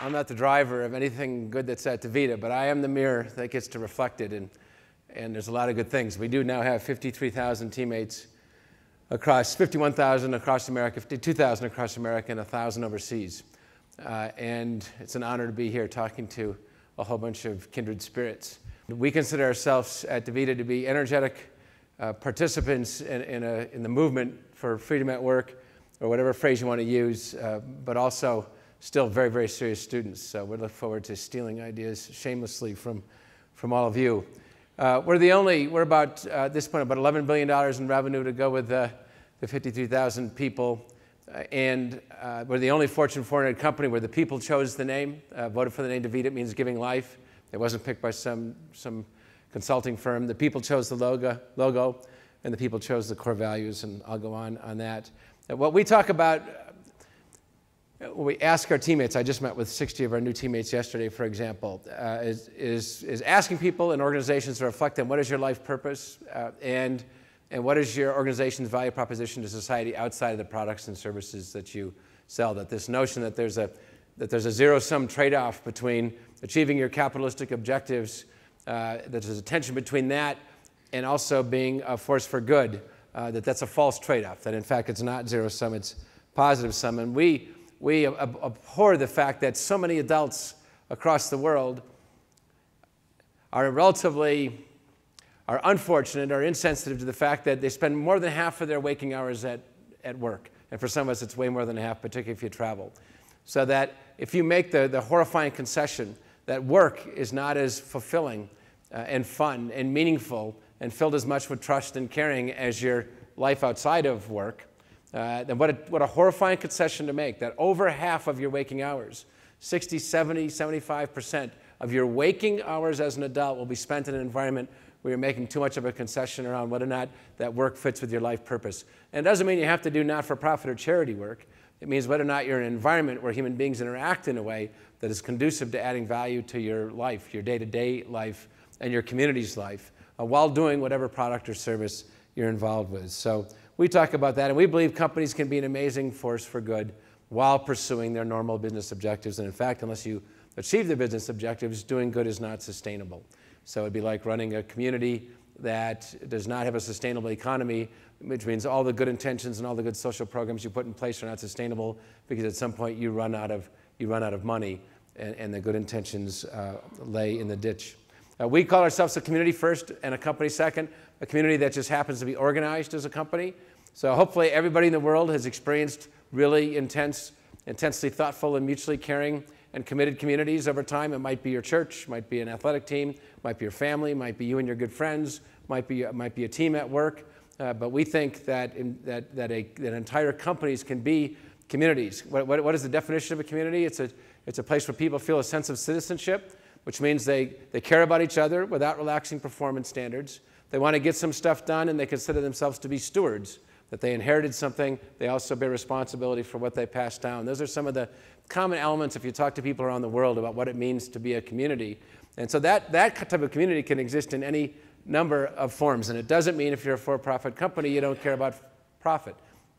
I'm not the driver of anything good that's at DaVita, but I am the mirror that gets to reflect it, and there's a lot of good things. We do now have 53,000 teammates across 51,000 across America, 52,000 across America, and 1,000 overseas. And it's an honor to be here talking to a whole bunch of kindred spirits. We consider ourselves at DaVita to be energetic participants in the movement for freedom at work, or whatever phrase you want to use, but also still very, very serious students. So we look forward to stealing ideas shamelessly from all of you. We're about, at this point, about $11 billion in revenue to go with the 53,000 people. And we're the only Fortune 400 company where the people chose the name, voted for the name DaVita. It means giving life. It wasn't picked by some consulting firm. The people chose the logo, and the people chose the core values, and I'll go on that. What we talk about, when we ask our teammates, I just met with 60 of our new teammates yesterday, for example, is asking people in organizations to reflect on what is your life purpose and what is your organization's value proposition to society outside of the products and services that you sell. That this notion that there's a zero-sum trade-off between achieving your capitalistic objectives, that there's a tension between that and also being a force for good, that's a false trade-off, that in fact it's not zero-sum, it's positive-sum. And we abhor the fact that so many adults across the world are unfortunate or insensitive to the fact that they spend more than half of their waking hours at work. And for some of us, it's way more than half, particularly if you travel. So that if you make the horrifying concession that work is not as fulfilling and fun and meaningful and filled as much with trust and caring as your life outside of work, then what a horrifying concession to make, that over half of your waking hours, 60, 70, 75% of your waking hours as an adult will be spent in an environment where you're making too much of a concession around whether or not that work fits with your life purpose. And it doesn't mean you have to do not-for-profit or charity work. It means whether or not you're in an environment where human beings interact in a way that is conducive to adding value to your life, your day-to-day life, and your community's life, while doing whatever product or service you're involved with. So we talk about that, and we believe companies can be an amazing force for good while pursuing their normal business objectives. And in fact, unless you achieve the business objectives, doing good is not sustainable. So it'd be like running a community that does not have a sustainable economy, which means all the good intentions and all the good social programs you put in place are not sustainable because at some point you run out of money and the good intentions lay in the ditch. We call ourselves a community first and a company second, a community that just happens to be organized as a company. So hopefully everybody in the world has experienced really intensely thoughtful and mutually caring and committed communities over time. It might be your church, might be an athletic team, might be your family, might be you and your good friends, might be a team at work. But we think that entire companies can be communities. What is the definition of a community? It's a place where people feel a sense of citizenship, which means they care about each other without relaxing performance standards. They want to get some stuff done, and they consider themselves to be stewards, that they inherited something. They also bear responsibility for what they pass down. Those are some of the common elements if you talk to people around the world about what it means to be a community. And so that type of community can exist in any number of forms. And it doesn't mean if you're a for-profit company, you don't care about profit.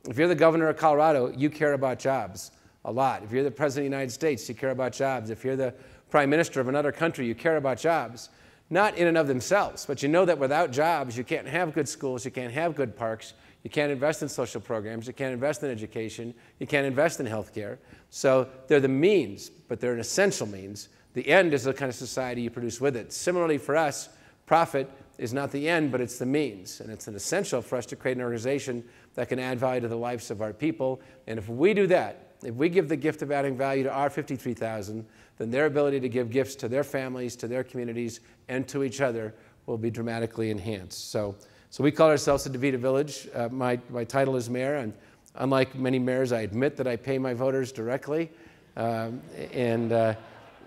If you're the governor of Colorado, you care about jobs a lot. If you're the president of the United States, you care about jobs. If you're the prime minister of another country, you care about jobs. Not in and of themselves, but you know that without jobs, you can't have good schools, you can't have good parks, you can't invest in social programs, you can't invest in education, you can't invest in healthcare. So they're the means, but they're an essential means. The end is the kind of society you produce with it. Similarly for us, profit is not the end, but it's the means. And it's an essential for us to create an organization that can add value to the lives of our people. And if we do that, if we give the gift of adding value to our 53,000, then their ability to give gifts to their families, to their communities, and to each other will be dramatically enhanced. So we call ourselves the DaVita Village. My title is mayor, and unlike many mayors, I admit that I pay my voters directly. And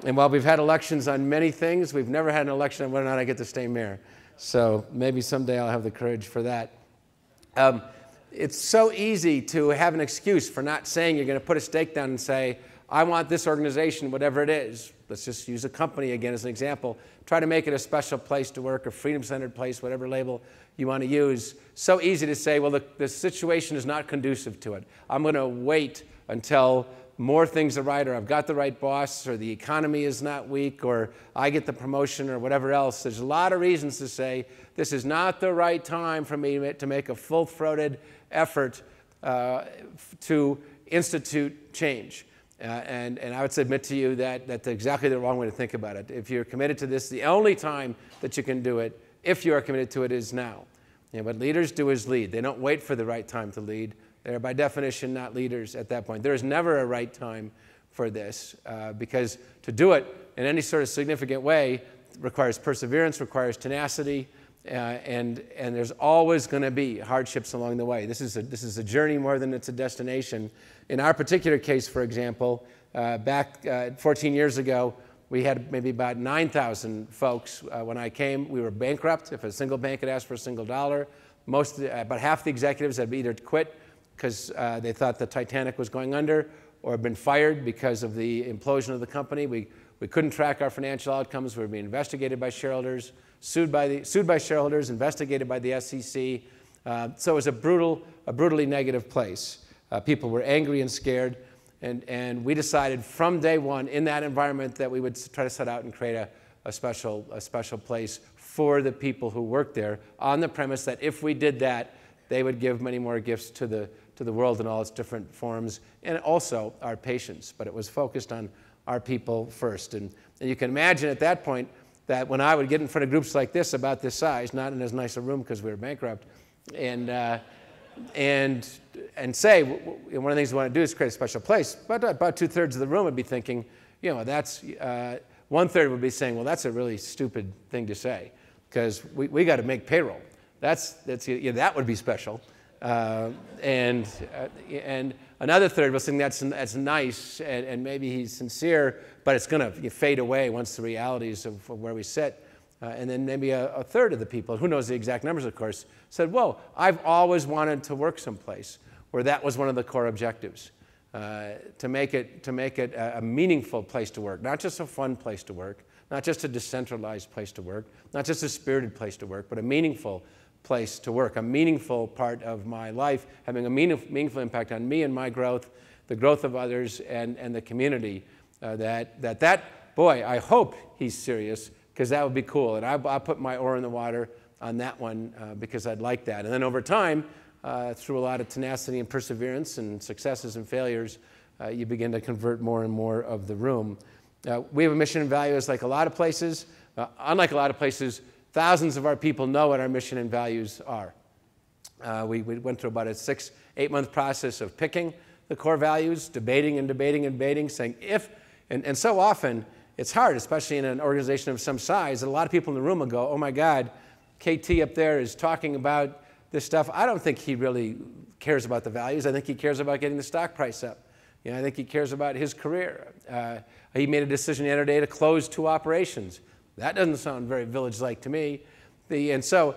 while we've had elections on many things, we've never had an election on whether or not I get to stay mayor. So maybe someday I'll have the courage for that. It's so easy to have an excuse for not saying you're going to put a stake down and say, I want this organization, whatever it is. Let's just use a company again as an example. Try to make it a special place to work, a freedom-centered place, whatever label you want to use. So easy to say, well, the situation is not conducive to it. I'm going to wait until more things are right, or I've got the right boss, or the economy is not weak, or I get the promotion, or whatever else. There's a lot of reasons to say this is not the right time for me to make a full-throated effort to institute change. And I would submit to you that that's exactly the wrong way to think about it. If you're committed to this, the only time that you can do it, if you are committed to it, is now. What leaders do is lead. They don't wait for the right time to lead. They're by definition not leaders at that point. There is never a right time for this because to do it in any sort of significant way requires perseverance, requires tenacity, and there's always going to be hardships along the way. This is a journey more than it's a destination. In our particular case, for example, back 14 years ago, we had maybe about 9,000 folks. When I came, we were bankrupt. If a single bank had asked for a single dollar, about half the executives had either quit because they thought the Titanic was going under, or been fired because of the implosion of the company. We couldn't track our financial outcomes. We were being investigated by shareholders, sued by shareholders, investigated by the SEC. So it was a brutally negative place. People were angry and scared. And we decided from day one in that environment that we would try to set out and create a special place for the people who worked there, on the premise that if we did that, they would give many more gifts to the world in all its different forms, and also our patients. But it was focused on our people first. And you can imagine at that point that when I would get in front of groups like this about this size, not in as nice a room because we were bankrupt, and say, one of the things we want to do is create a special place. But about 2/3 of the room would be thinking, that's, 1/3 would be saying, well, that's a really stupid thing to say, because we got to make payroll. That would be special. And another third was saying that's nice, and maybe he's sincere, but it's going to fade away once the realities of where we sit. And then maybe a third of the people, who knows the exact numbers, of course, said, whoa, I've always wanted to work someplace where that was one of the core objectives, to make it a meaningful place to work, not just a fun place to work, not just a decentralized place to work, not just a spirited place to work, but a meaningful place to work, a meaningful part of my life, having a meaningful impact on me and my growth, the growth of others, and the community. Boy, I hope he's serious, because that would be cool. And I'll put my oar in the water on that one because I'd like that. And then over time, through a lot of tenacity and perseverance and successes and failures, you begin to convert more and more of the room. We have a mission and values like a lot of places. Unlike a lot of places, thousands of our people know what our mission and values are. We went through about a 6-8 month process of picking the core values, debating and debating and debating, saying if, and so often, it's hard, especially in an organization of some size, that a lot of people in the room will go, oh my God, KT up there is talking about this stuff. I don't think he really cares about the values. I think he cares about getting the stock price up. I think he cares about his career. He made a decision the other day to close 2 operations. That doesn't sound very village-like to me. And so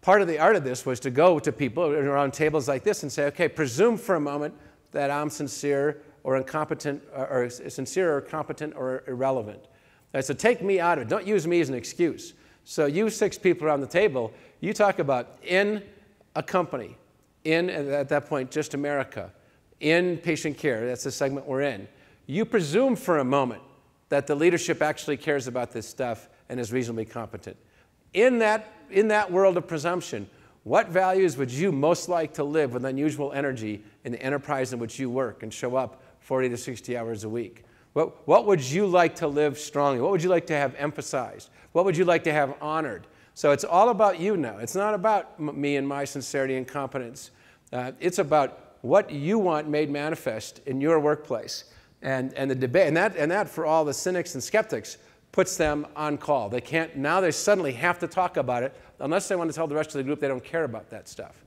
part of the art of this was to go to people around tables like this and say, okay, presume for a moment that I'm sincere or incompetent, or sincere or competent or irrelevant. So take me out of it. Don't use me as an excuse. So you 6 people around the table, you talk about in a company, at that point, just America, in patient care, that's the segment we're in. You presume for a moment that the leadership actually cares about this stuff and is reasonably competent. In that world of presumption, what values would you most like to live with unusual energy in the enterprise in which you work and show up 40 to 60 hours a week? What would you like to live strongly? What would you like to have emphasized? What would you like to have honored? So it's all about you now. It's not about me and my sincerity and competence. It's about what you want made manifest in your workplace. And the debate, and that for all the cynics and skeptics puts them on call. They can't, now they suddenly have to talk about it unless they want to tell the rest of the group they don't care about that stuff.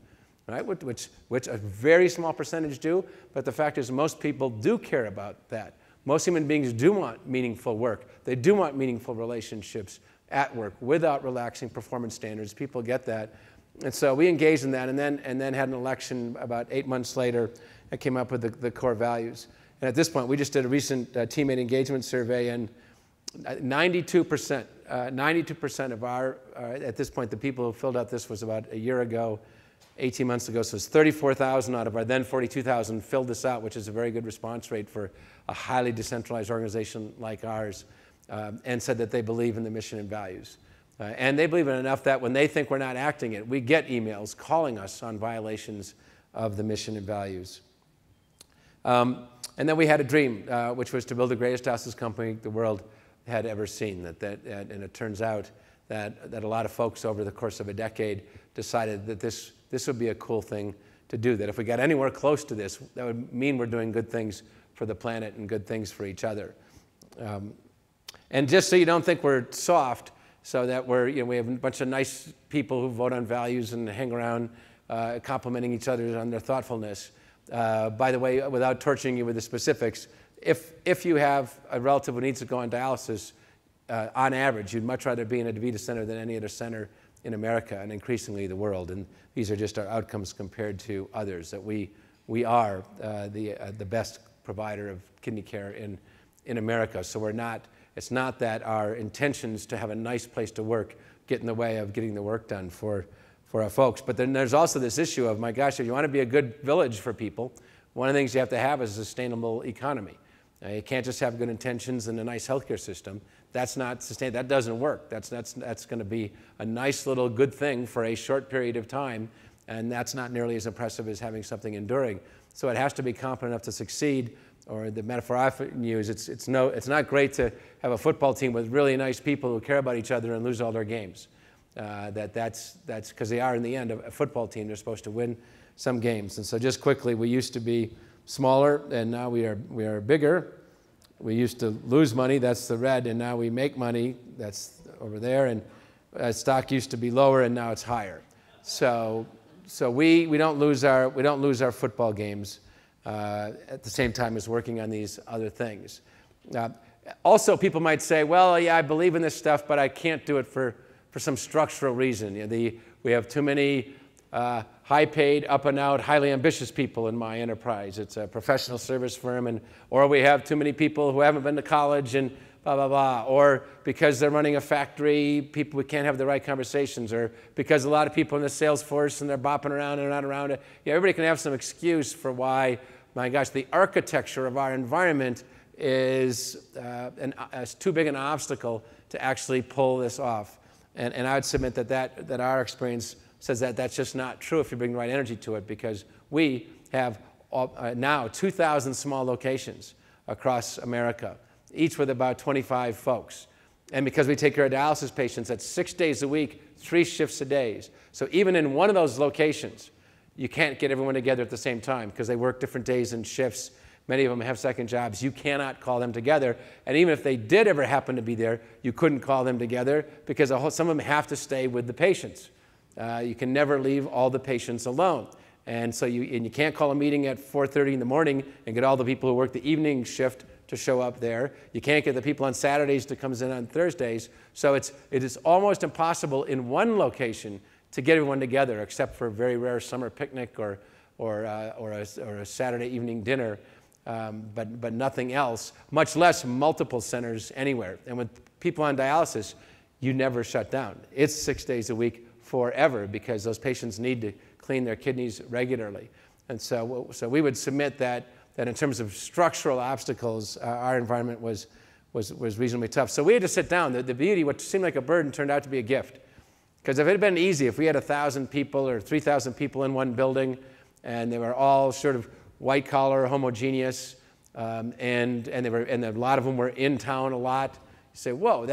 Right? Which a very small percentage do, but the fact is most people do care about that. Most human beings do want meaningful work. They do want meaningful relationships at work without relaxing performance standards. People get that. And so we engaged in that and then had an election about 8 months later and came up with the core values. And at this point, we just did a recent teammate engagement survey, and 92% of our, at this point, the people who filled out this was about a year ago, 18 months ago. So it's 34,000 out of our then 42,000 filled this out, which is a very good response rate for a highly decentralized organization like ours, and said that they believe in the mission and values. And they believe in it enough that when they think we're not acting it, we get emails calling us on violations of the mission and values. And then we had a dream, which was to build the greatest dialysis company the world had ever seen. And it turns out that a lot of folks over the course of a decade decided that this would be a cool thing to do, that if we got anywhere close to this, that would mean we're doing good things for the planet and good things for each other. And just so you don't think we're soft, so that we have a bunch of nice people who vote on values and hang around complimenting each other on their thoughtfulness. By the way, without torturing you with the specifics, if you have a relative who needs to go on dialysis, on average, you'd much rather be in a DaVita center than any other center in America and increasingly the world. And these are just our outcomes compared to others, that we are the best provider of kidney care in America. So it's not that our intentions to have a nice place to work get in the way of getting the work done for our folks. But then there's also this issue of, my gosh, if you want to be a good village for people, one of the things you have to have is a sustainable economy. You can't just have good intentions and a nice healthcare system. That's not sustainable. That doesn't work. That's going to be a nice little good thing for a short period of time, and that's not nearly as impressive as having something enduring. So it has to be competent enough to succeed. Or the metaphor I often use, it's not great to have a football team with really nice people who care about each other and lose all their games. That's because they are, in the end, a football team. They're supposed to win some games. And so just quickly, we used to be smaller, and now we are bigger. We used to lose money, that's the red, and now we make money, that's over there. And stock used to be lower, and now it's higher. So we don't lose our football games at the same time as working on these other things. Also, people might say, well, yeah, I believe in this stuff, but I can't do it for some structural reason. We have too many high-paid, up-and-out, highly ambitious people in my enterprise. It's a professional service firm, or we have too many people who haven't been to college and blah, blah, blah. Or because they're running a factory, we can't have the right conversations. Or because a lot of people in the sales force and they're bopping around and they're not around it. Yeah, everybody can have some excuse for why, my gosh, the architecture of our environment is too big an obstacle to actually pull this off. And I would submit that our experience says that that's just not true if you bring the right energy to it, because we have now 2,000 small locations across America, each with about 25 folks. And because we take care of dialysis patients, that's 6 days a week, 3 shifts a day. So even in one of those locations, you can't get everyone together at the same time because they work different days and shifts. Many of them have second jobs. You cannot call them together. And even if they did ever happen to be there, you couldn't call them together because some of them have to stay with the patients. You can never leave all the patients alone. And so you can't call a meeting at 4:30 in the morning and get all the people who work the evening shift to show up there. You can't get the people on Saturdays to come in on Thursdays. So it is almost impossible in one location to get everyone together, except for a very rare summer picnic or a Saturday evening dinner, but nothing else, much less multiple centers anywhere. And with people on dialysis, you never shut down. It's 6 days a week forever because those patients need to clean their kidneys regularly. And so we would submit that in terms of structural obstacles, our environment was reasonably tough. So we had to sit down. The beauty, what seemed like a burden, turned out to be a gift. Because if it had been easy, if we had 1,000 people or 3,000 people in one building, and they were all sort of white-collar, homogeneous, and a lot of them were in town a lot, you say, whoa,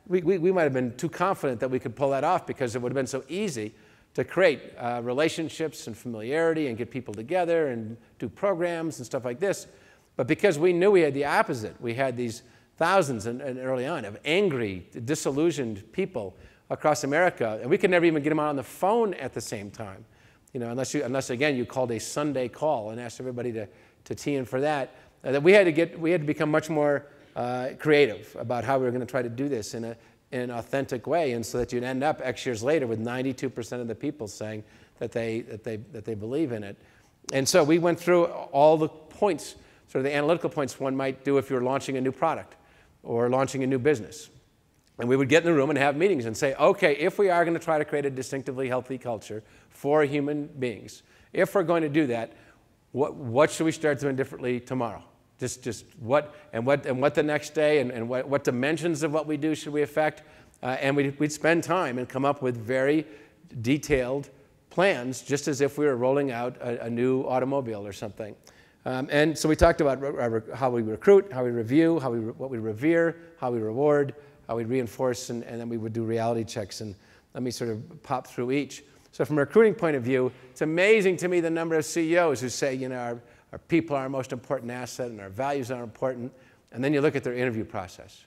we might have been too confident that we could pull that off because it would have been so easy to create relationships and familiarity and get people together and do programs and stuff like this. But because we knew we had the opposite, we had these thousands and early on of angry, disillusioned people across America, and we could never even get them out on the phone at the same time, unless again you called a Sunday call and asked everybody to tee in for that. That we had to become much more creative about how we were going to try to do this in an authentic way, and so that you'd end up X years later with 92% of the people saying that they believe in it. And so we went through all the points, sort of the analytical points one might do if you were launching a new product or launching a new business. And we would get in the room and have meetings and say, okay, if we are going to try to create a distinctively healthy culture for human beings, if we're going to do that, what should we start doing differently tomorrow? Just what the next day and what dimensions of what we do should we affect? And we'd spend time and come up with very detailed plans, just as if we were rolling out a new automobile or something. And so we talked about how we recruit, how we review, what we revere, how we reward, how we reinforce, and then we would do reality checks. And let me sort of pop through each. So from a recruiting point of view, it's amazing to me the number of CEOs who say, you know, our people are our most important asset and our values are important. And then you look at their interview process,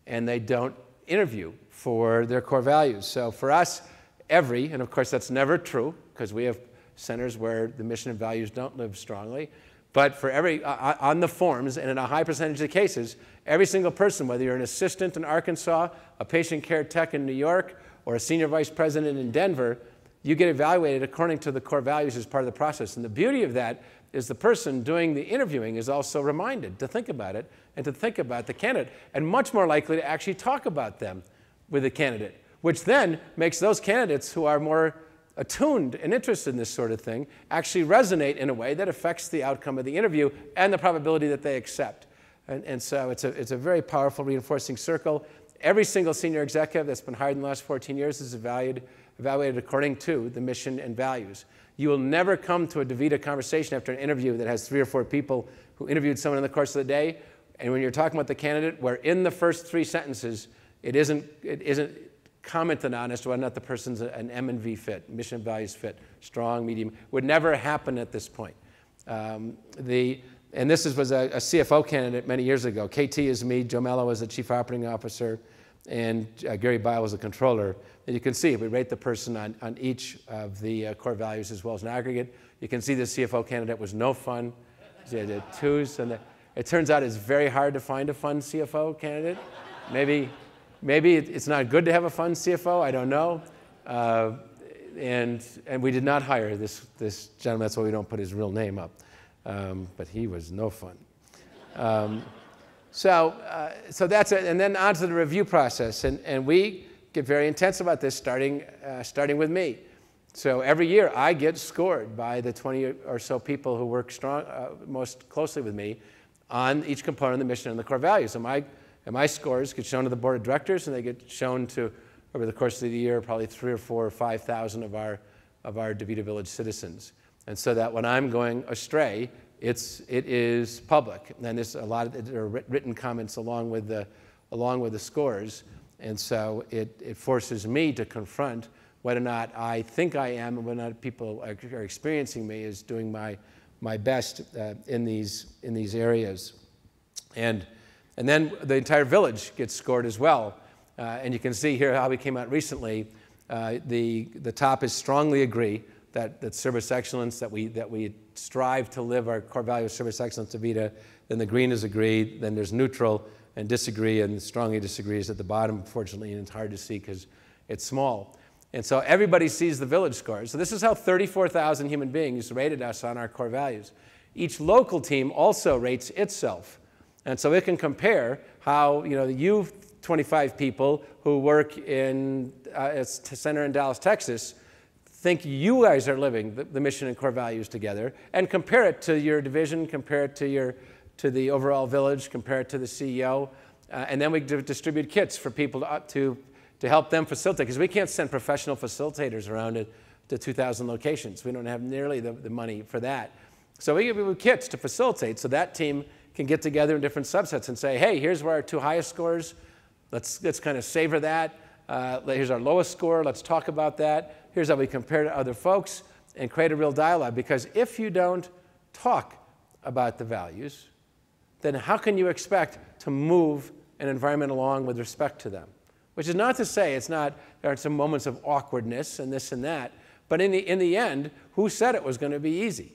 and they don't interview for their core values. So for us, and of course that's never true, because we have centers where the mission and values don't live strongly, but for on the forms, and in a high percentage of cases, every single person, whether you're an assistant in Arkansas, a patient care tech in New York, or a senior vice president in Denver, you get evaluated according to the core values as part of the process. And the beauty of that is the person doing the interviewing is also reminded to think about it and to think about the candidate, and much more likely to actually talk about them with the candidate, which then makes those candidates who are more attuned and interested in this sort of thing actually resonate in a way that affects the outcome of the interview and the probability that they accept. And so it's a very powerful reinforcing circle. Every single senior executive that's been hired in the last 14 years is evaluated according to the mission and values. You will never come to a DaVita conversation after an interview that has 3 or 4 people who interviewed someone in the course of the day, and when you're talking about the candidate, where in the first 3 sentences it isn't commented on as to whether or not the person's an M and V fit, mission and values fit, strong, medium, would never happen at this point. And this was a CFO candidate many years ago. KT is me, Joe Mello was the chief operating officer, and Gary Bile was the controller. And you can see we rate the person on each of the core values as well as an aggregate. You can see the CFO candidate was no fun. He had 2s, and it turns out it's very hard to find a fun CFO candidate. Maybe it's not good to have a fun CFO, I don't know. And we did not hire this gentleman, that's why we don't put his real name up. But he was no fun. So that's it, and then on to the review process. And we get very intense about this, starting with me. So every year I get scored by the 20 or so people who work most closely with me on each component of the mission and the core values. And my scores get shown to the board of directors, and they get shown to, over the course of the year, probably 3,000 or 4,000 or 5,000 of our DaVita Village citizens. And so that when I'm going astray, it is public. And there's a lot of there are written comments along with the scores. And so it forces me to confront whether or not I think I am and whether or not people are experiencing me as doing my best in these areas. And then the entire village gets scored as well. And you can see here how we came out recently. The top is strongly agree that service excellence, that we strive to live our core value of service excellence at DaVita. Then the green is agree. Then there's neutral and disagree, and strongly disagree is at the bottom, unfortunately, and it's hard to see because it's small. And so everybody sees the village scores. So this is how 34,000 human beings rated us on our core values. Each local team also rates itself. And so it can compare how, you 25 people who work in a center in Dallas, Texas, think you guys are living the mission and core values together, and compare it to your division, compare it to the overall village, compare it to the CEO, and then we distribute kits for people to help them facilitate, because we can't send professional facilitators around to 2,000 locations. We don't have nearly the money for that. So we give people kits to facilitate, so that team can get together in different subsets and say, hey, here's where our 2 highest scores. Let's kind of savor that. Here's our lowest score. Let's talk about that. Here's how we compare to other folks, and create a real dialogue. Because if you don't talk about the values, then how can you expect to move an environment along with respect to them? Which is not to say there are some moments of awkwardness and this and that, but in the end, who said it was going to be easy?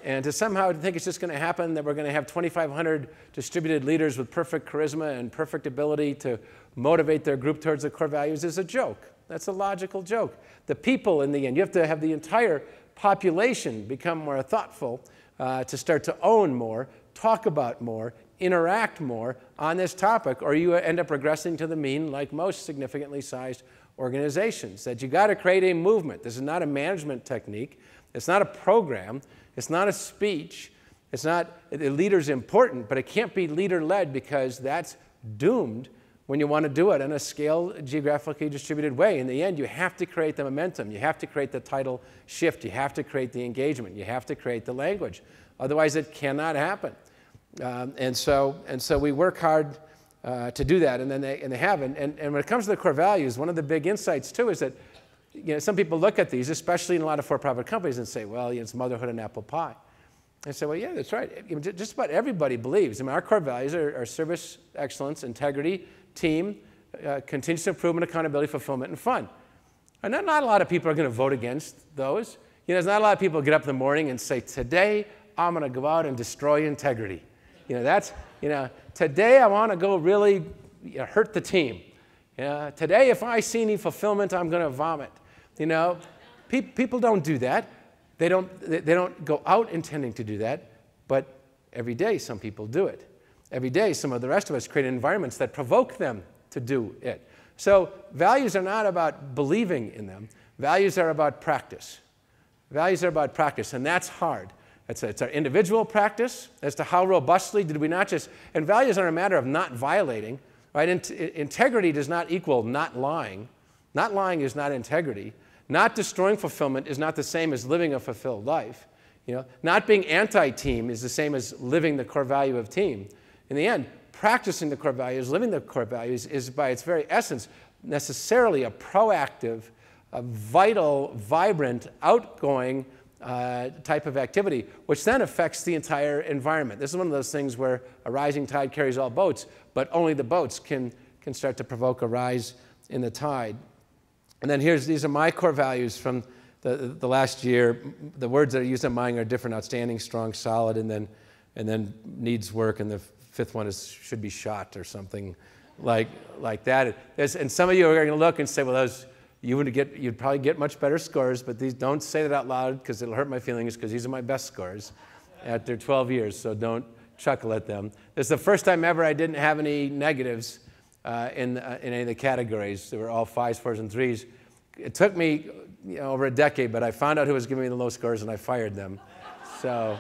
And to somehow think it's just going to happen that we're going to have 2,500 distributed leaders with perfect charisma and perfect ability to motivate their group towards the core values is a joke. That's a logical joke. The people in the end, you have to have the entire population become more thoughtful to start to own more, talk about more, interact more on this topic, or you end up regressing to the mean like most significantly sized organizations. That you got to create a movement. This is not a management technique. It's not a program. It's not a speech. It's not, the leader's important, but it can't be leader-led because that's doomed when you want to do it in a scaled, geographically distributed way. In the end, you have to create the momentum. You have to create the tidal shift. You have to create the engagement. You have to create the language. Otherwise, it cannot happen. And so we work hard to do that, and they have. And when it comes to the core values, one of the big insights, too, is that some people look at these, especially in a lot of for-profit companies, and say, well, it's motherhood and apple pie. I say, well, yeah, that's right. Just about everybody believes. I mean, our core values are service, excellence, integrity, team, continuous improvement, accountability, fulfillment, and fun. And not a lot of people are going to vote against those. There's not a lot of people who get up in the morning and say, today I'm going to go out and destroy integrity. Today I want to go really hurt the team. Today if I see any fulfillment, I'm going to vomit. People don't do that. They don't go out intending to do that, but every day some people do it. Every day some of the rest of us create environments that provoke them to do it. So values are not about believing in them. Values are about practice. Values are about practice, and that's hard. It's our individual practice as to how robustly did we not just, and values are a matter of not violating, right? Integrity does not equal not lying. Not lying is not integrity. Not destroying fulfillment is not the same as living a fulfilled life. Not being anti-team is the same as living the core value of team. In the end, practicing the core values, living the core values is by its very essence necessarily a proactive, a vital, vibrant, outgoing type of activity, which then affects the entire environment. This is one of those things where a rising tide carries all boats, but only the boats can start to provoke a rise in the tide. And then these are my core values from the last year. The words that are used on mine are different: outstanding, strong, solid, and then needs work, and the fifth one should be shot or something like that. And some of you are going to look and say, well, you'd probably get much better scores, but these don't say that out loud because it'll hurt my feelings, because these are my best scores after 12 years, so don't chuckle at them. This is the first time ever I didn't have any negatives in any of the categories. They were all 5s, 4s, and 3s. It took me over a decade, but I found out who was giving me the low scores, and I fired them. So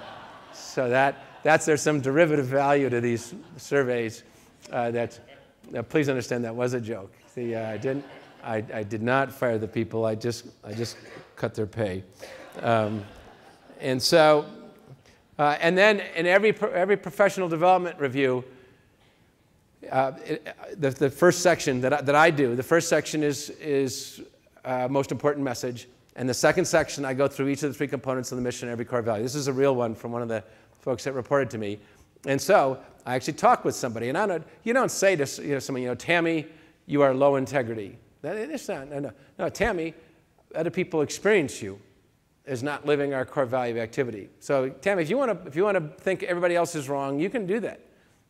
there's some derivative value to these surveys. Please understand that was a joke. I did not fire the people. I just cut their pay. And then in every professional development review, the first section that I do, the first section is most important message, and the second section I go through each of the 3 components of the mission and every core value. This is a real one from one of the folks that reported to me. And so I actually talk with somebody, and you don't say to someone, Tammy, you are low integrity. It's not, no, Tammy, other people experience you as not living our core value of activity. So Tammy, if you want to think everybody else is wrong, you can do that,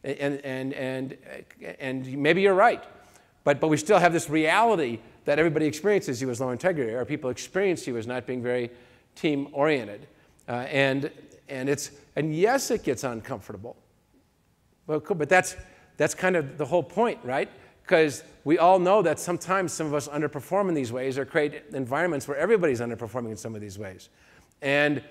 and maybe you're right, but we still have this reality that everybody experiences you as low integrity, or people experience you as not being very team oriented, and yes, it gets uncomfortable, but that's kind of the whole point, right? Because we all know that sometimes some of us underperform in these ways, or create environments where everybody's underperforming in some of these ways. And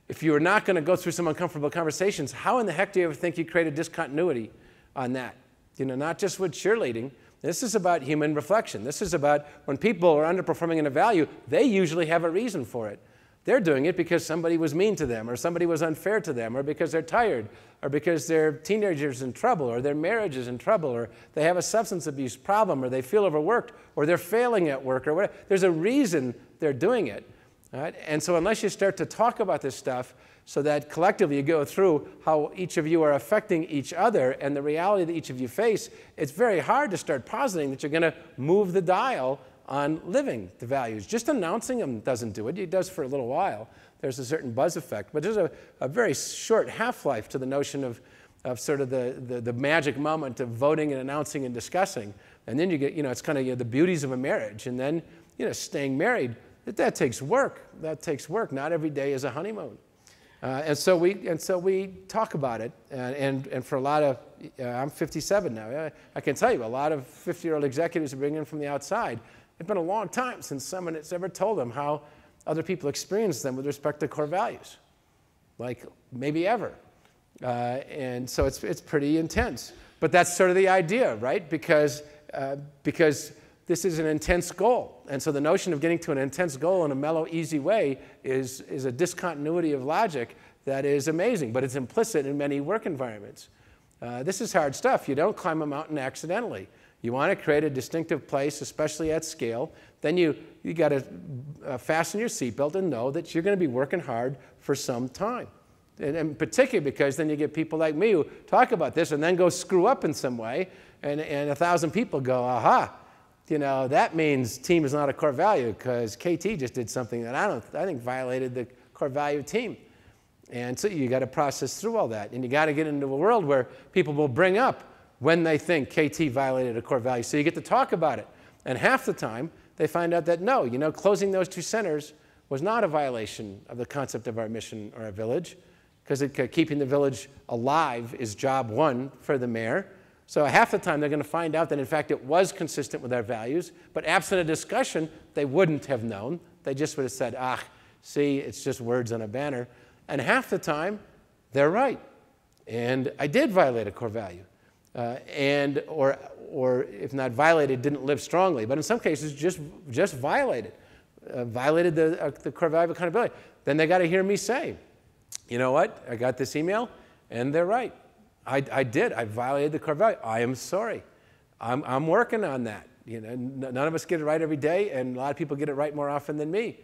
if you're not going to go through some uncomfortable conversations, how in the heck do you ever think you create a discontinuity on that? Not just with cheerleading. This is about human reflection. This is about when people are underperforming in a value, they usually have a reason for it. They're doing it because somebody was mean to them, or somebody was unfair to them, or because they're tired, or because their teenager's in trouble, or their marriage is in trouble, or they have a substance abuse problem, or they feel overworked, or they're failing at work, or whatever. There's a reason they're doing it. Right? And so unless you start to talk about this stuff so that collectively you go through how each of you are affecting each other and the reality that each of you face, it's very hard to start positing that you're going to move the dial on living the values. Just announcing them doesn't do it. It does for a little while. There's a certain buzz effect. But there's a very short half-life to the notion of sort of the magic moment of voting and announcing and discussing. And then you get, it's kind of the beauties of a marriage. And then, staying married, that takes work. That takes work. Not every day is a honeymoon. And so we talk about it. And for a lot of I'm 57 now. I can tell you, a lot of 50-year-old executives are bringing in from the outside. It's been a long time since someone has ever told them how other people experience them with respect to core values, like maybe ever. And so it's pretty intense. But that's sort of the idea, right? Because this is an intense goal. And so the notion of getting to an intense goal in a mellow, easy way is a discontinuity of logic that is amazing, but it's implicit in many work environments. This is hard stuff. You don't climb a mountain accidentally. You want to create a distinctive place, especially at scale. Then you got to fasten your seatbelt and know that you're going to be working hard for some time. And particularly because then you get people like me who talk about this and then go screw up in some way, and 1,000 people go, aha, you know, that means team is not a core value because KT just did something that I think violated the core value of team. And so you got to process through all that. And you got to get into a world where people will bring up when they think KT violated a core value. So you get to talk about it. And half the time, they find out that no, you know, closing those 2 centers was not a violation of the concept of our mission or our village, because keeping the village alive is job 1 for the mayor. So half the time, they're going to find out that, in fact, it was consistent with our values. But absent a discussion, they wouldn't have known. They just would have said, ah, see, it's just words on a banner. And half the time, they're right. And I did violate a core value. Or if not violated, didn't live strongly. But in some cases, just violated. Violated the core value of accountability. Then they got to hear me say, you know what? I got this email, and they're right. I did. I violated the core value. I am sorry. I'm working on that. You know, none of us get it right every day, and a lot of people get it right more often than me.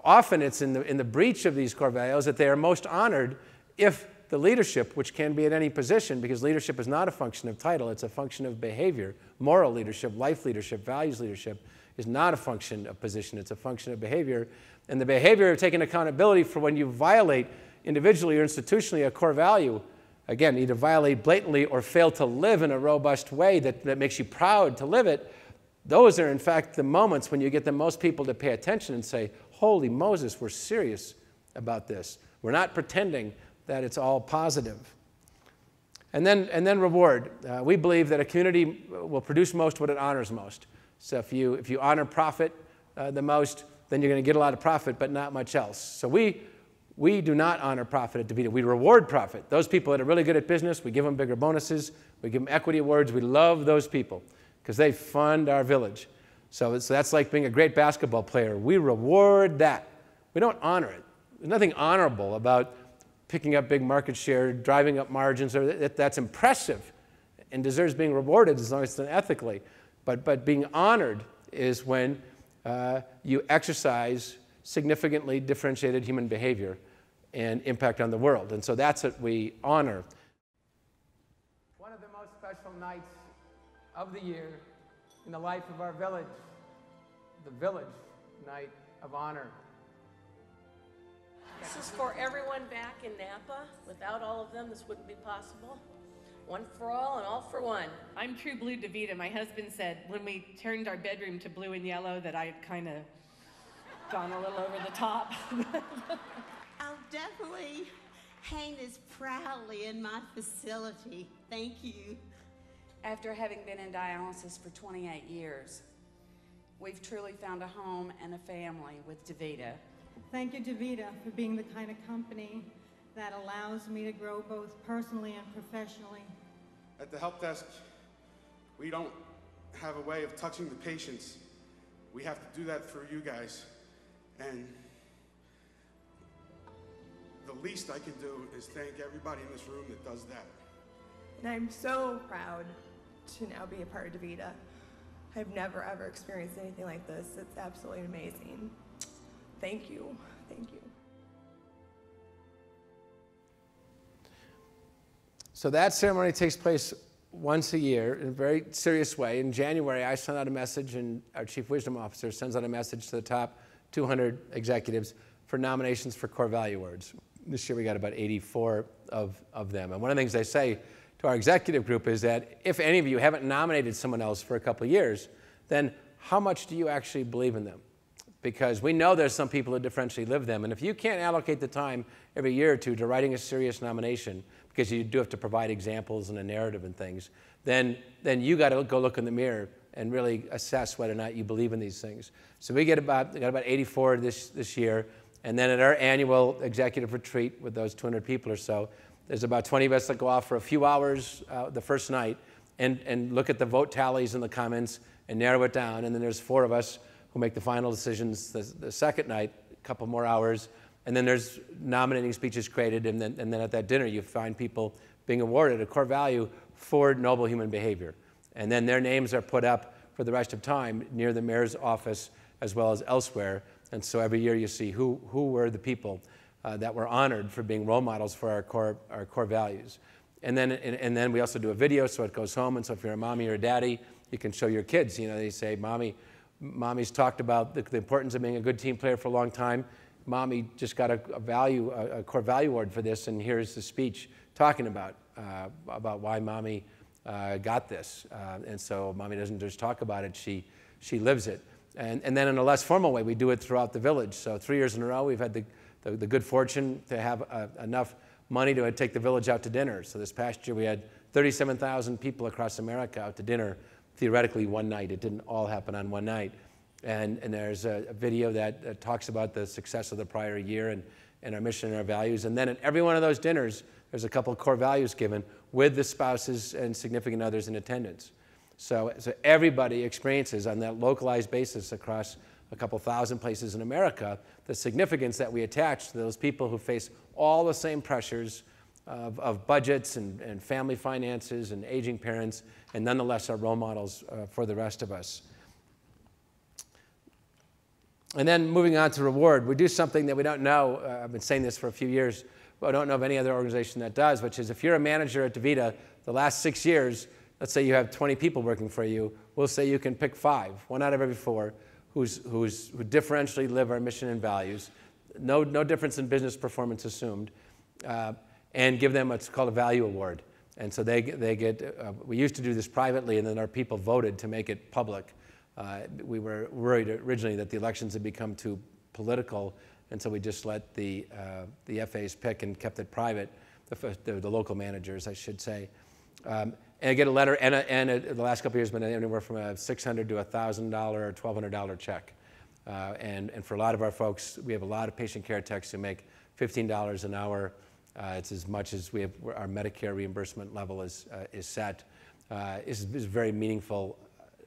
Often it's in the breach of these core values that they are most honored if the leadership, which can be at any position, because leadership is not a function of title, it's a function of behavior. Moral leadership, life leadership, values leadership is not a function of position, it's a function of behavior. And the behavior of taking accountability for when you violate individually or institutionally a core value, again, either violate blatantly or fail to live in a robust way that makes you proud to live it, those are in fact the moments when you get the most people to pay attention and say, holy Moses, we're serious about this. We're not pretending that it's all positive. And then reward. We believe that a community will produce most what it honors most. So if you honor profit the most, then you're going to get a lot of profit, but not much else. So we do not honor profit at DaVita. We reward profit. Those people that are really good at business, we give them bigger bonuses. We give them equity awards. We love those people because they fund our village. So that's like being a great basketball player. We reward that. We don't honor it. There's nothing honorable about picking up big market share, driving up margins. That's impressive and deserves being rewarded as long as it's done ethically. But being honored is when you exercise significantly differentiated human behavior and impact on the world. And so that's what we honor. One of the most special nights of the year in the life of our village, the Village Night of Honor. This is for everyone back in Napa. Without all of them, this wouldn't be possible. One for all and all for one. I'm true blue DaVita. My husband said when we turned our bedroom to blue and yellow that I had kind of gone a little over the top. I'll definitely hang this proudly in my facility. Thank you. After having been in dialysis for 28 years, we've truly found a home and a family with DaVita. Thank you, DaVita, for being the kind of company that allows me to grow both personally and professionally. At the help desk, we don't have a way of touching the patients. We have to do that for you guys. And the least I can do is thank everybody in this room that does that. And I'm so proud to now be a part of DaVita. I've never ever experienced anything like this. It's absolutely amazing. Thank you. Thank you. So that ceremony takes place once a year in a very serious way. In January, I send out a message, and our Chief Wisdom Officer sends out a message to the top 200 executives for nominations for core value awards. This year we got about 84 of them. And one of the things I say to our executive group is that if any of you haven't nominated someone else for a couple of years, then how much do you actually believe in them? because we know there's some people who differentially live them. And if you can't allocate the time every year or two to writing a serious nomination, because you do have to provide examples and a narrative and things, then you got to go look in the mirror and really assess whether or not you believe in these things. So we got about 84 this year, and then at our annual executive retreat with those 200 people or so, there's about 20 of us that go off for a few hours the first night and look at the vote tallies and the comments and narrow it down. And then there's 4 of us who make the final decisions the second night, a couple more hours. And then there's nominating speeches created. And then at that dinner, you find people being awarded a core value for noble human behavior. And then their names are put up for the rest of time near the mayor's office as well as elsewhere. And so every year you see who were the people that were honored for being role models for our core values. And then we also do a video, so it goes home. And so if you're a mommy or a daddy, you can show your kids. You know, they say, Mommy's talked about the importance of being a good team player for a long time. Mommy just got a core value award for this, and here's the speech talking about why Mommy got this. And so Mommy doesn't just talk about it, she lives it. And then in a less formal way, we do it throughout the village. So 3 years in a row, we've had the good fortune to have enough money to take the village out to dinner. So this past year, we had 37,000 people across America out to dinner, theoretically one night. It didn't all happen on one night. And there's a video that talks about the success of the prior year and our mission and our values. And then at every one of those dinners, there's a couple of core values given with the spouses and significant others in attendance. So everybody experiences on that localized basis across a couple thousand places in America the significance that we attach to those people who face all the same pressures of budgets and family finances and aging parents, and nonetheless are role models for the rest of us. And then moving on to reward, we do something that we don't know. I've been saying this for a few years, but I don't know of any other organization that does, which is if you're a manager at DaVita the last 6 years, let's say you have 20 people working for you, we'll say you can pick 5, 1 out of every 4, who differentially live our mission and values, no difference in business performance assumed, and give them what's called a value award. And so they get, we used to do this privately, and then our people voted to make it public. We were worried originally that the elections had become too political, and so we just let the FAs pick and kept it private, the local managers, I should say. And I get a letter, and the last couple of years, been anywhere from a $600 to $1,000 or $1,200 check. And for a lot of our folks, we have a lot of patient care techs who make $15 an hour. It's as much as we have, our Medicare reimbursement level is set. Is very meaningful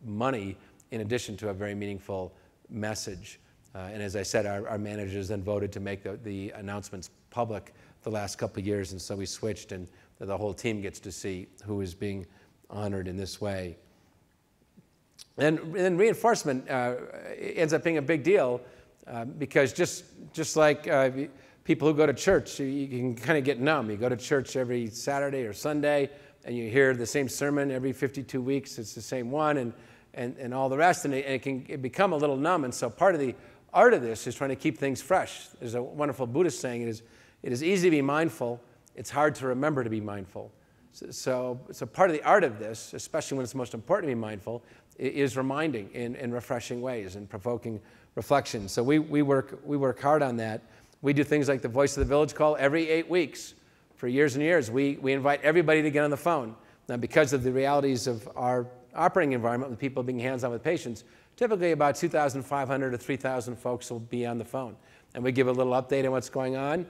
money in addition to a very meaningful message. And as I said, our managers then voted to make the announcements public the last couple of years, and so we switched, and the whole team gets to see who is being honored in this way. And reinforcement ends up being a big deal because just like people who go to church, you can kind of get numb. You go to church every Saturday or Sunday, and you hear the same sermon every 52 weeks. It's the same one, and all the rest, and it can become a little numb. And so part of the art of this is trying to keep things fresh. There's a wonderful Buddhist saying, it is easy to be mindful, it's hard to remember to be mindful. So part of the art of this, especially when it's most important to be mindful, is reminding in refreshing ways and provoking reflection. So we work hard on that. We do things like the Voice of the Village call every 8 weeks. For years and years, we invite everybody to get on the phone. Now, because of the realities of our operating environment with people being hands-on with patients, typically about 2,500 to 3,000 folks will be on the phone. And we give a little update on what's going on.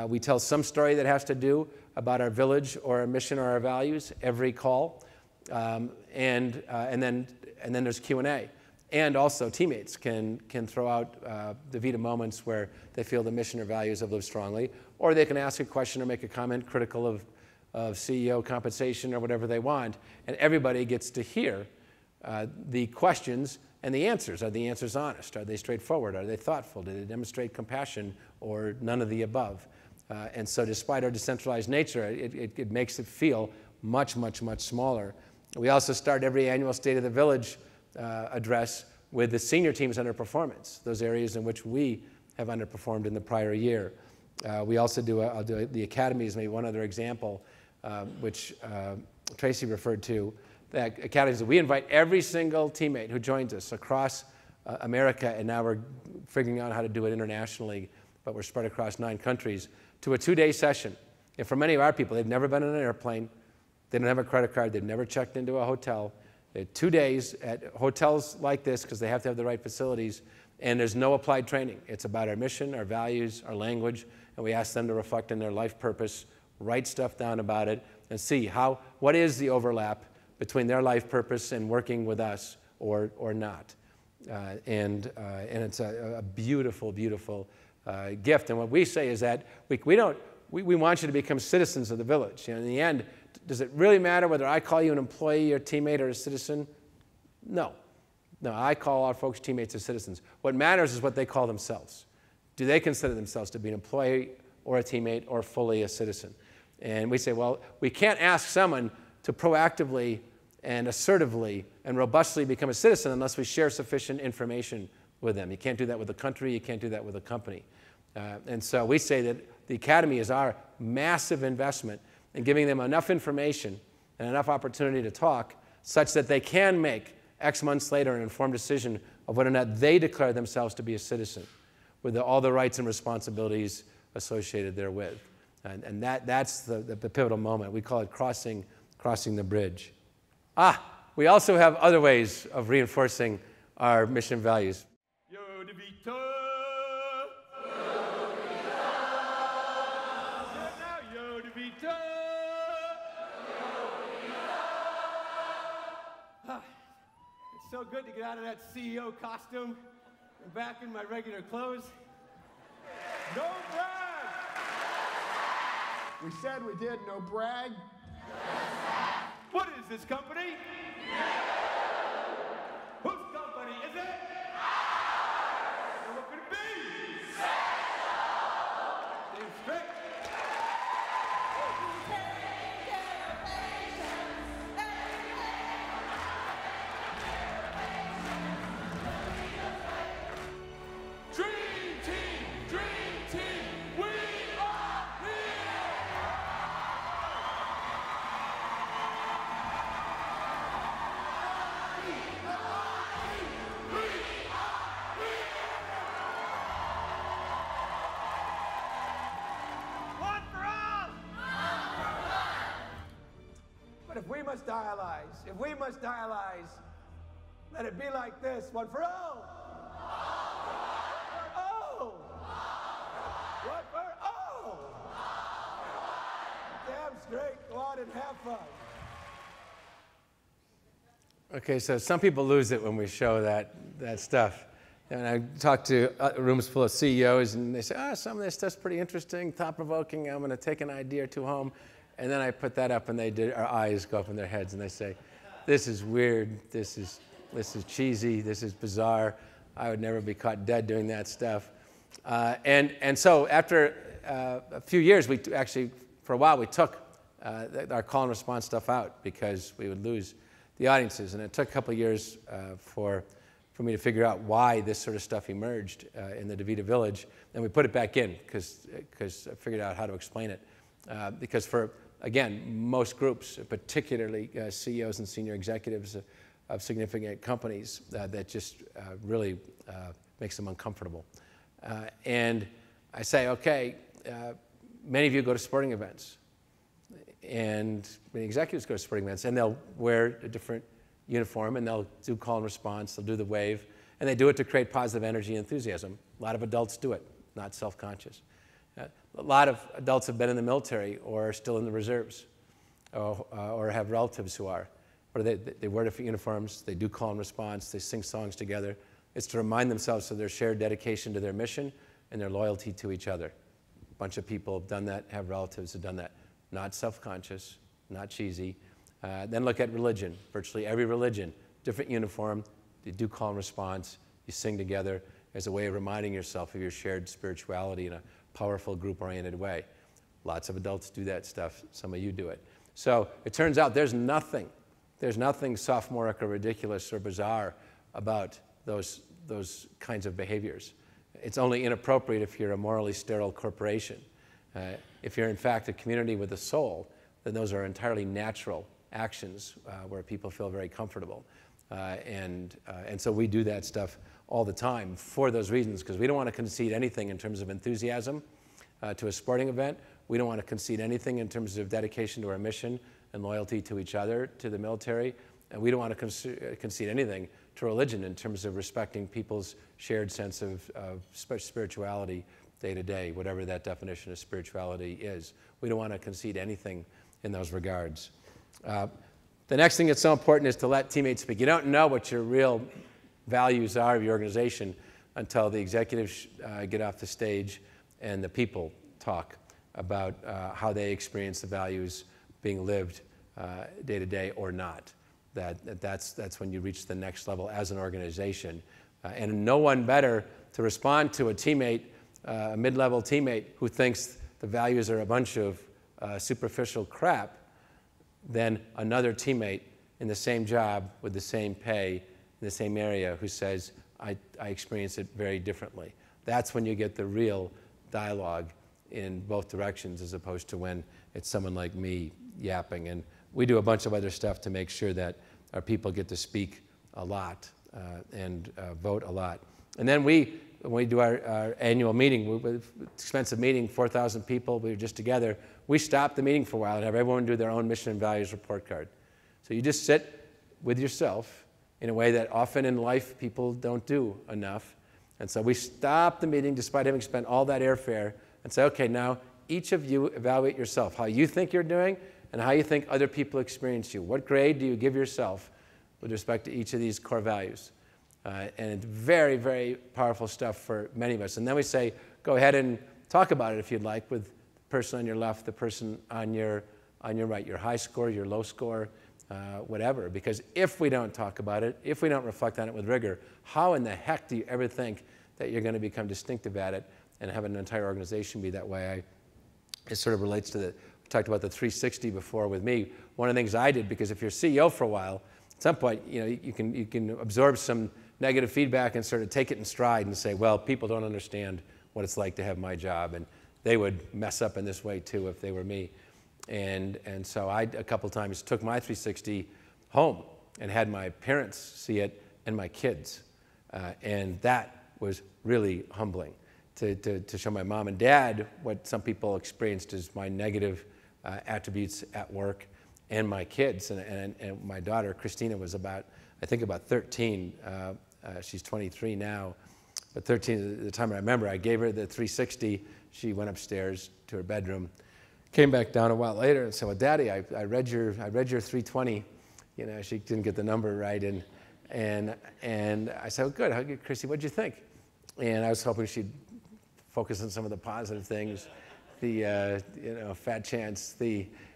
We tell some story that has to do about our village or our mission or our values every call. And then there's Q&A. And also teammates can throw out DaVita moments where they feel the mission or values have lived strongly, or they can ask a question or make a comment critical of CEO compensation or whatever they want, and everybody gets to hear the questions and the answers. Are the answers honest? Are they straightforward? Are they thoughtful? Do they demonstrate compassion or none of the above? And so despite our decentralized nature, it makes it feel much, much, much smaller. We also start every annual State of the Village address with the senior team's underperformance, those areas in which we have underperformed in the prior year. We also I'll do the academies, maybe one other example, which Tracy referred to. The academies, we invite every single teammate who joins us across America, and now we're figuring out how to do it internationally, but we're spread across 9 countries, to a 2-day session. And for many of our people, they've never been on an airplane, they don't have a credit card, they've never checked into a hotel. They had 2 days at hotels like this because they have to have the right facilities, and there's no applied training. It's about our mission, our values, our language, and we ask them to reflect on their life purpose, write stuff down about it, and see what is the overlap between their life purpose and working with us or not. And it's a beautiful, beautiful gift. And what we say is that we want you to become citizens of the village. In the end, does it really matter whether I call you an employee or teammate or a citizen? No. No, I call our folks teammates as citizens. What matters is what they call themselves. Do they consider themselves to be an employee or a teammate or fully a citizen? And we say, well, we can't ask someone to proactively and assertively and robustly become a citizen unless we share sufficient information with them. You can't do that with a country, you can't do that with a company. And so we say that the Academy is our massive investment in giving them enough information and enough opportunity to talk such that they can make X months later an informed decision of whether or not they declare themselves to be a citizen with all the rights and responsibilities associated therewith. And that's the pivotal moment. We call it crossing the bridge. We also have other ways of reinforcing our mission values. Yo, DeVito! Yo, DeVito! It's so good to get out of that CEO costume and back in my regular clothes. No brag! We said we did, no brag. What is this company? Whose company is it? And what could it be? Damn straight. Dream team, we are here! One for all! But if we must dialyze, let it be like this, one for all! One for all! Damn straight, go out and have fun. Okay, so some people lose it when we show that stuff. And I talk to rooms full of CEOs, and they say, some of this stuff's pretty interesting, thought-provoking, I'm going to take an idea or two home. And then I put that up, and our eyes go up in their heads, and they say, this is weird, this is cheesy, this is bizarre, I would never be caught dead doing that stuff. And so after a few years, for a while, we took our call and response stuff out because we would lose the audiences. And it took a couple of years for me to figure out why this sort of stuff emerged in the DeVita Village. And we put it back in because I figured out how to explain it. Because for, again, most groups, particularly CEOs and senior executives of significant companies, that just really makes them uncomfortable. And I say, okay, many of you go to sporting events, and many executives go to sporting events, and they'll wear a different uniform, and they'll do call and response, they'll do the wave, and they do it to create positive energy and enthusiasm. A lot of adults do it, not self-conscious. A lot of adults have been in the military or are still in the reserves or have relatives who are. Or they wear different uniforms, they do call and response, they sing songs together. It's to remind themselves of their shared dedication to their mission and their loyalty to each other. A bunch of people have done that, have relatives who have done that. Not self-conscious, not cheesy. Then look at religion. Virtually every religion, different uniform, you do call and response, you sing together as a way of reminding yourself of your shared spirituality in a powerful group-oriented way. Lots of adults do that stuff. Some of you do it. So it turns out there's nothing sophomoric or ridiculous or bizarre about those kinds of behaviors. It's only inappropriate if you're a morally sterile corporation. If you're in fact a community with a soul, then those are entirely natural actions where people feel very comfortable. And so we do that stuff all the time for those reasons, because we don't want to concede anything in terms of enthusiasm to a sporting event. We don't want to concede anything in terms of dedication to our mission and loyalty to each other, to the military. And we don't want to concede anything to religion in terms of respecting people's shared sense of spirituality day to day, whatever that definition of spirituality is. We don't want to concede anything in those regards. The next thing that's so important is to let teammates speak. You don't know what your real values are of your organization until the executives get off the stage and the people talk about how they experience the values being lived day to day or not. That's when you reach the next level as an organization. And no one better to respond to a teammate, a mid-level teammate who thinks the values are a bunch of superficial crap than another teammate in the same job with the same pay in the same area who says, I experience it very differently. That's when you get the real dialogue in both directions, as opposed to when it's someone like me yapping. And we do a bunch of other stuff to make sure that our people get to speak a lot and vote a lot. And then when we do our annual meeting, expensive meeting, 4,000 people, we were just together, we stop the meeting for a while and have everyone do their own mission and values report card. So you just sit with yourself in a way that often in life people don't do enough. And so we stop the meeting despite having spent all that airfare and say, okay, now each of you evaluate yourself, how you think you're doing and how you think other people experience you. What grade do you give yourself with respect to each of these core values? And it's very, very powerful stuff for many of us. And then we say, go ahead and talk about it if you'd like with the person on your left, the person on your right, your high score, your low score, whatever. Because if we don't talk about it, if we don't reflect on it with rigor, how in the heck do you ever think that you're going to become distinctive at it and have an entire organization be that way? It sort of relates to we talked about the 360 before with me. One of the things I did, because if you're CEO for a while, at some point, you can absorb some negative feedback and sort of take it in stride and say, well, people don't understand what it's like to have my job, and they would mess up in this way too if they were me. And so I, a couple times, took my 360 home and had my parents see it and my kids. And that was really humbling to show my mom and dad what some people experienced as my negative attributes at work, and my kids. And my daughter, Christina, was about 13. She's 23 now, but 13 at the time I remember. I gave her the 360. She went upstairs to her bedroom, came back down a while later and said, well, Daddy, I read your 320. She didn't get the number right. And I said, well, good, Chrissy, what'd you think? And I was hoping she'd focus on some of the positive things, the fat chance.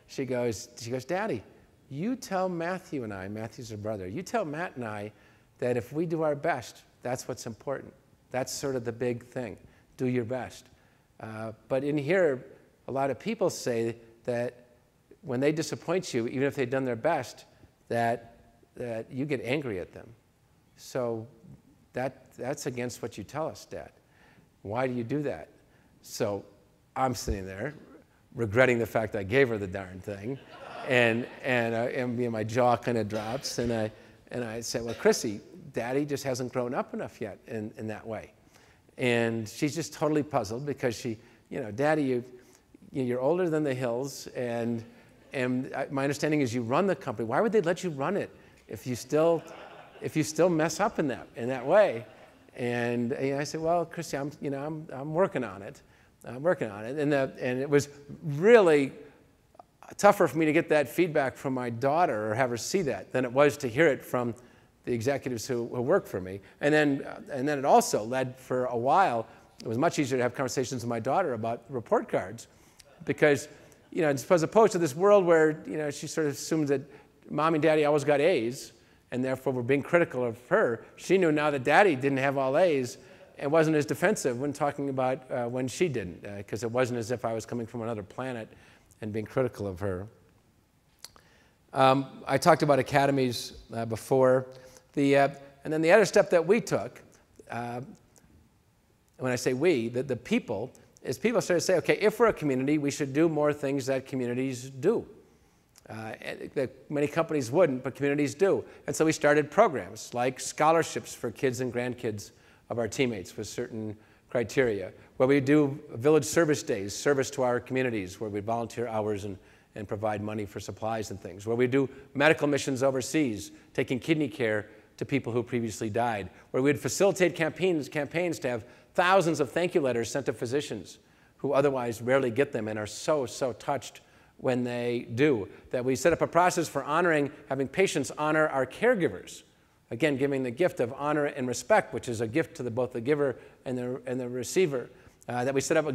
She goes, Daddy, you tell Matthew and I, Matthew's her brother, you tell Matt and I that if we do our best, that's what's important. That's sort of the big thing. Do your best. But in here, a lot of people say that when they disappoint you, even if they've done their best, that you get angry at them. So that's against what you tell us, Dad. Why do you do that? So I'm sitting there regretting the fact I gave her the darn thing, and my jaw kind of drops, and I say, well, Chrissy, Daddy just hasn't grown up enough yet in that way. And she's just totally puzzled because Daddy, you're older than the hills, and my understanding is you run the company. Why would they let you run it if you still mess up in that way? And I said, well, Chrissy, I'm working on it. I'm working on it. And it was really tougher for me to get that feedback from my daughter or have her see that than it was to hear it from the executives who work for me. And then it also led for a while, it was much easier to have conversations with my daughter about report cards because, as opposed to this world where, she sort of assumes that Mom and Daddy always got A's and therefore were being critical of her. She knew now that Daddy didn't have all A's and wasn't as defensive when talking about when she didn't, because it wasn't as if I was coming from another planet and being critical of her. I talked about academies before. And then the other step that we took, when I say we, the people, is people started to say, okay, if we're a community, we should do more things that communities do. That many companies wouldn't, but communities do. And so we started programs like scholarships for kids and grandkids of our teammates with certain criteria, where we do village service days, service to our communities, where we volunteer hours and provide money for supplies and things, where we do medical missions overseas, taking kidney care to people who previously died, where we'd facilitate campaigns to have thousands of thank you letters sent to physicians who otherwise rarely get them and are so touched when they do. That we set up a process for having patients honor our caregivers. Again, giving the gift of honor and respect, which is a gift to both the giver and the receiver. That we set up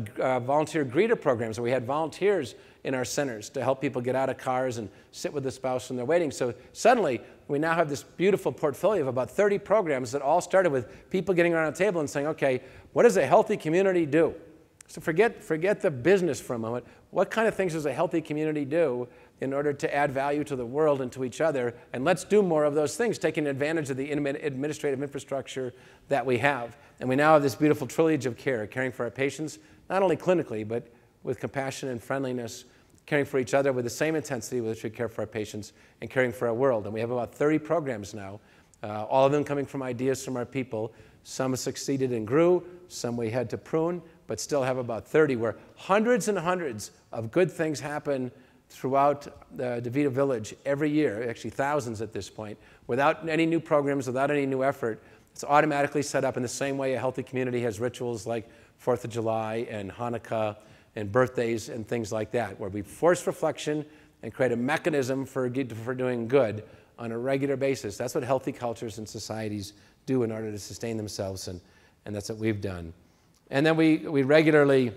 volunteer greeter programs where we had volunteers in our centers to help people get out of cars and sit with the spouse when they're waiting. So suddenly, we now have this beautiful portfolio of about 30 programs that all started with people getting around a table and saying, okay, what does a healthy community do? So forget the business for a moment. What kind of things does a healthy community do in order to add value to the world and to each other? And let's do more of those things, taking advantage of the administrative infrastructure that we have. And we now have this beautiful trilogy of care, caring for our patients, not only clinically, but with compassion and friendliness, caring for each other with the same intensity with which we care for our patients, and caring for our world. And we have about 30 programs now, all of them coming from ideas from our people. Some succeeded and grew, some we had to prune, but still have about 30, where hundreds and hundreds of good things happen throughout the DeVita Village every year, actually thousands at this point, without any new programs, without any new effort. It's automatically set up in the same way a healthy community has rituals like 4th of July and Hanukkah and birthdays and things like that, where we force reflection and create a mechanism for doing good on a regular basis. That's what healthy cultures and societies do in order to sustain themselves, and that's what we've done. And then we regularly,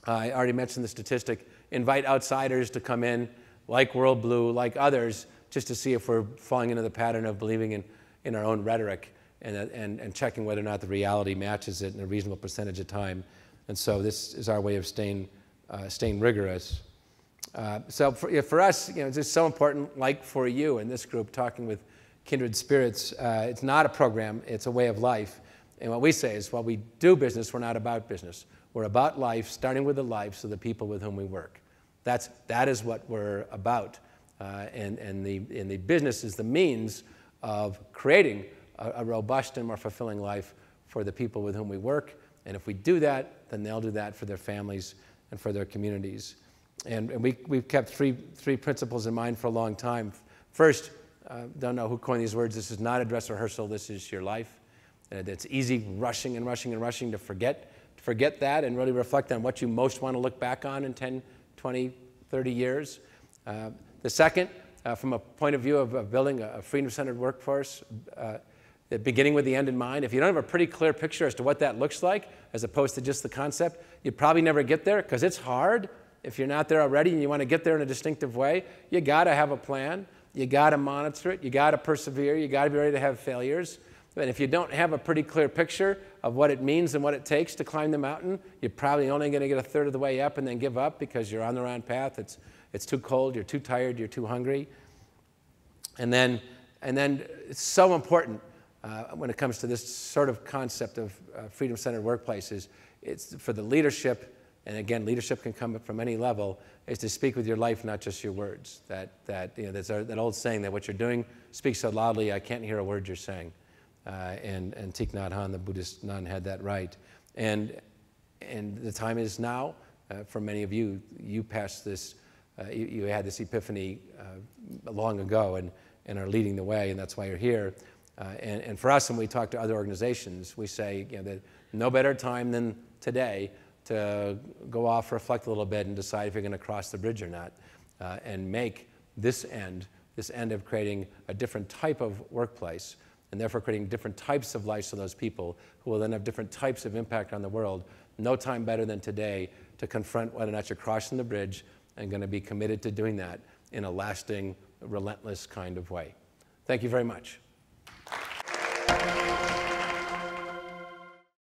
I already mentioned the statistic, invite outsiders to come in, like World Blue, like others, just to see if we're falling into the pattern of believing in our own rhetoric and checking whether or not the reality matches it in a reasonable percentage of time. And so this is our way of staying rigorous. So for us, it's just so important, like for you in this group, talking with kindred spirits, it's not a program, it's a way of life. And what we say is, while we do business, we're not about business. We're about life, starting with the lives of the people with whom we work. That is what we're about. And the business is the means of creating a robust and more fulfilling life for the people with whom we work. And if we do that, then they'll do that for their families and for their communities. And we've kept three principles in mind for a long time. First, don't know who coined these words, this is not a dress rehearsal, this is your life. It's easy rushing and rushing and rushing to forget that and really reflect on what you most want to look back on in 10, 20, 30 years. The second, from a point of view of building a freedom-centered workforce, beginning with the end in mind, if you don't have a pretty clear picture as to what that looks like, as opposed to just the concept, you'd probably never get there, because it's hard. If you're not there already and you want to get there in a distinctive way, you got to have a plan. You got to monitor it. You got to persevere. You got to be ready to have failures. And if you don't have a pretty clear picture of what it means and what it takes to climb the mountain, you're probably only going to get a third of the way up and then give up because you're on the wrong path. It's too cold, you're too tired, you're too hungry. And then it's so important when it comes to this sort of concept of freedom-centered workplaces. It's for the leadership, and again, leadership can come from any level, is to speak with your life, not just your words. There's that old saying that what you're doing speaks so loudly, I can't hear a word you're saying. And Thich Nhat Hanh, the Buddhist nun, had that right. And the time is now. For many of you, you passed this, you had this epiphany long ago and are leading the way, and that's why you're here. And for us, when we talk to other organizations, we say that no better time than today to go off, reflect a little bit, and decide if you're going to cross the bridge or not, and make this end of creating a different type of workplace, and therefore creating different types of lives for those people who will then have different types of impact on the world. No time better than today to confront whether or not you're crossing the bridge and going to be committed to doing that in a lasting, relentless kind of way. Thank you very much.